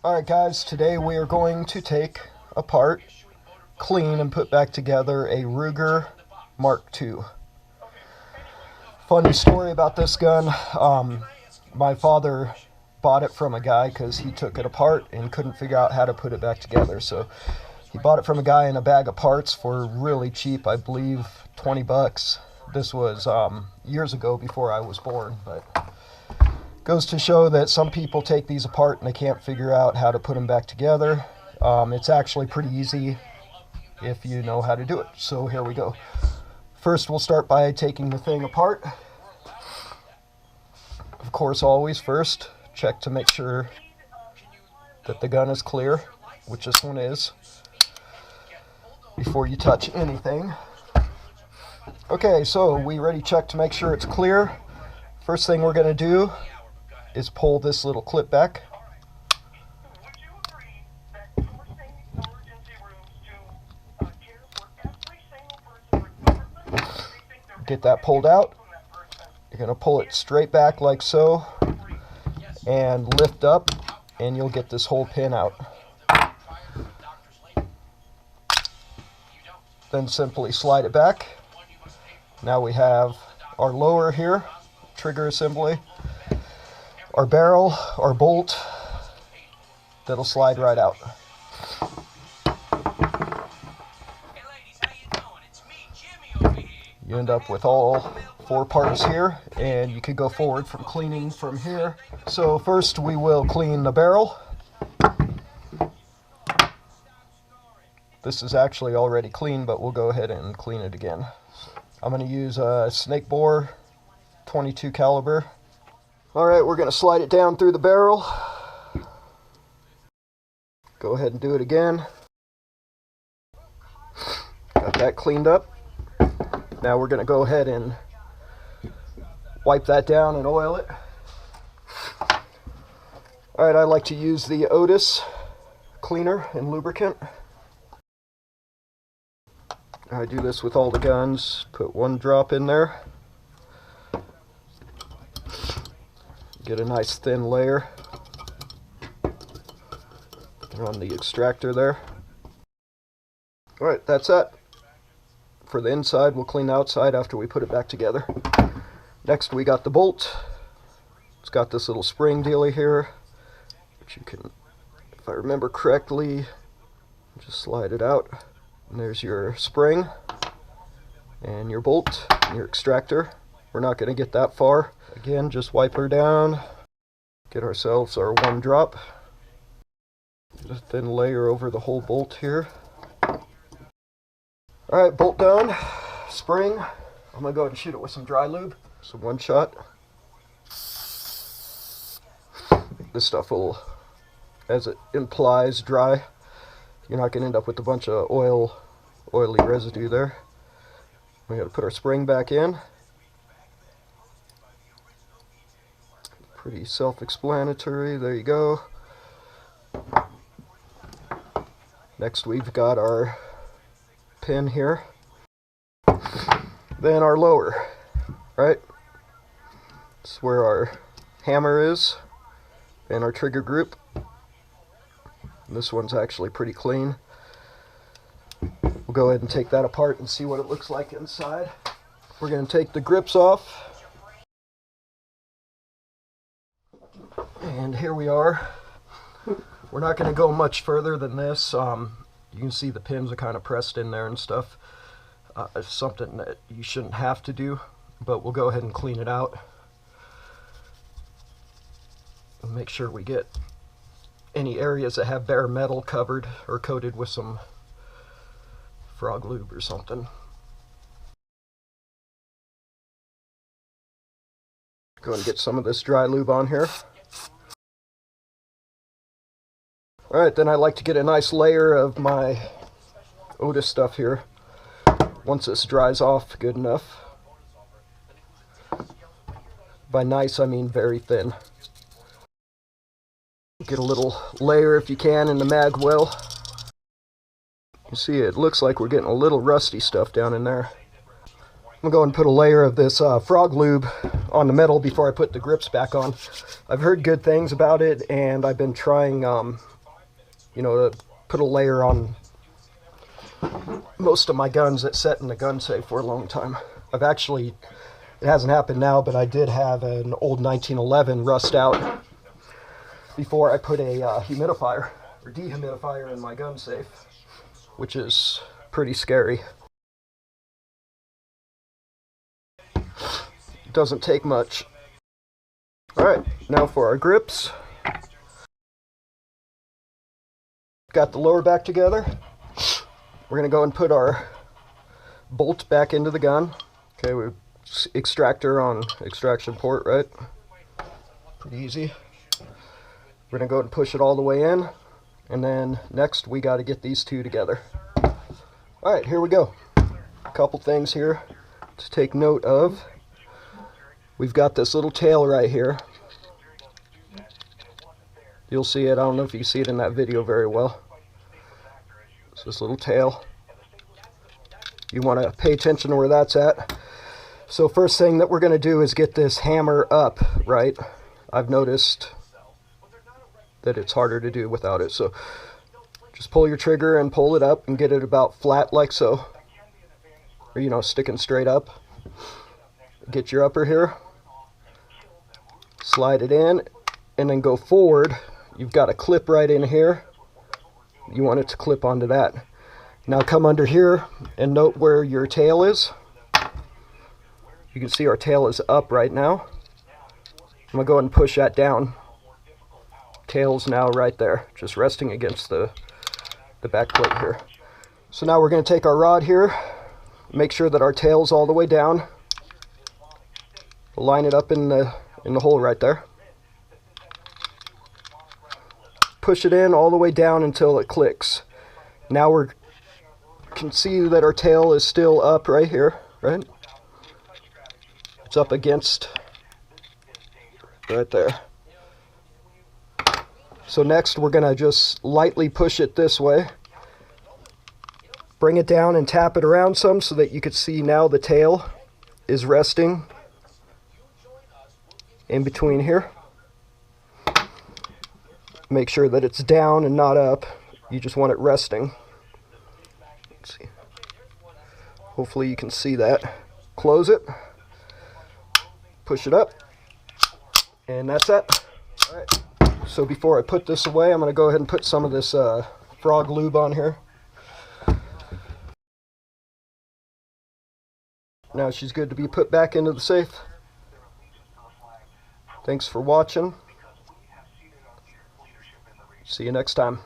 Alright guys, today we are going to take apart, clean, and put back together a Ruger Mark II. Funny story about this gun, my father bought it from a guy because he took it apart and couldn't figure out how to put it back together. So he bought it from a guy in a bag of parts for really cheap, I believe 20 bucks. This was years ago before I was born, but goes to show that some people take these apart and they can't figure out how to put them back together. It's actually pretty easy if you know how to do it. So here we go. First we'll start by taking the thing apart. Of course, always first check to make sure that the gun is clear, which this one is, before you touch anything. Okay, so we already checked to make sure it's clear. First thing we're going to do is pull this little clip back. Get that pulled out. You're going to pull it straight back like so and lift up, and you'll get this whole pin out. Then simply slide it back. Now we have our lower here, trigger assembly, our barrel, our bolt, that'll slide right out. You end up with all four parts here, and you could go forward from cleaning from here. So first we will clean the barrel. This is actually already clean, but we'll go ahead and clean it again. I'm going to use a snake bore 22 caliber. Alright, we're going to slide it down through the barrel. Go ahead and do it again. Got that cleaned up. Now we're going to go ahead and wipe that down and oil it. Alright, I like to use the Otis cleaner and lubricant. I do this with all the guns. Put one drop in there. Get a nice thin layer on the extractor there. Alright, that's that. For the inside, we'll clean the outside after we put it back together. Next, we got the bolt. It's got this little spring dealy here, which you can, if I remember correctly, just slide it out. And there's your spring and your bolt and your extractor. We're not going to get that far. Again, just wipe her down. Get ourselves our one drop. Get a thin layer over the whole bolt here. Alright, bolt down. Spring. I'm going to go ahead and shoot it with some dry lube. So one shot. This stuff will, as it implies, dry. You're not going to end up with a bunch of oily residue there. We got to put our spring back in. Pretty self-explanatory. There you go. Next we've got our pin here. Then our lower, right? This is where our hammer is and our trigger group. This one's actually pretty clean. We'll go ahead and take that apart and see what it looks like inside. We're going to take the grips off. And here we are. We're not going to go much further than this. You can see the pins are kind of pressed in there and stuff. It's something that you shouldn't have to do, but we'll go ahead and clean it out. And make sure we get any areas that have bare metal covered or coated with some frog lube or something. Go and get some of this dry lube on here. Alright, then I like to get a nice layer of my Otis stuff here. Once this dries off good enough. By nice, I mean very thin. Get a little layer if you can in the mag well. You see, it looks like we're getting a little rusty stuff down in there. I'm going to go and put a layer of this frog lube on the metal before I put the grips back on. I've heard good things about it, and I've been trying, you know, to put a layer on most of my guns that set in the gun safe for a long time. I've actually, it hasn't happened now, but I did have an old 1911 rust out before I put a humidifier or dehumidifier in my gun safe, which is pretty scary. Doesn't take much. Alright, now for our grips. Got the lower back together. We're going to go and put our bolt back into the gun. Okay, we extractor on extraction port, right? Pretty easy. We're going to go and push it all the way in. And then next we got to get these two together. Alright, here we go. A couple things here to take note of. We've got this little tail right here. You'll see it. I don't know if you can see it in that video very well. It's this little tail. You want to pay attention to where that's at. So first thing that we're going to do is get this hammer up, right? I've noticed that it's harder to do without it. So just pull your trigger and pull it up and get it about flat like so. Or, you know, sticking straight up. Get your upper here. Slide it in and then go forward. You've got a clip right in here. You want it to clip onto that. Now come under here and note where your tail is. You can see our tail is up right now. I'm going to go ahead and push that down. Tail's now right there, just resting against the back plate here. So now we're going to take our rod here, make sure that our tail's all the way down. Line it up in the hole right there. Push it in all the way down until it clicks. Now we can see that our tail is still up right here, right? It's up against right there. So next we're gonna just lightly push it this way. Bring it down and tap it around some so that you can see now the tail is resting in between here. Make sure that it's down and not up. You just want it resting. Let's see. Hopefully you can see that. Close it. Push it up. And that's it. Alright. So before I put this away, I'm going to go ahead and put some of this frog lube on here. Now she's good to be put back into the safe. Thanks for watching. See you next time.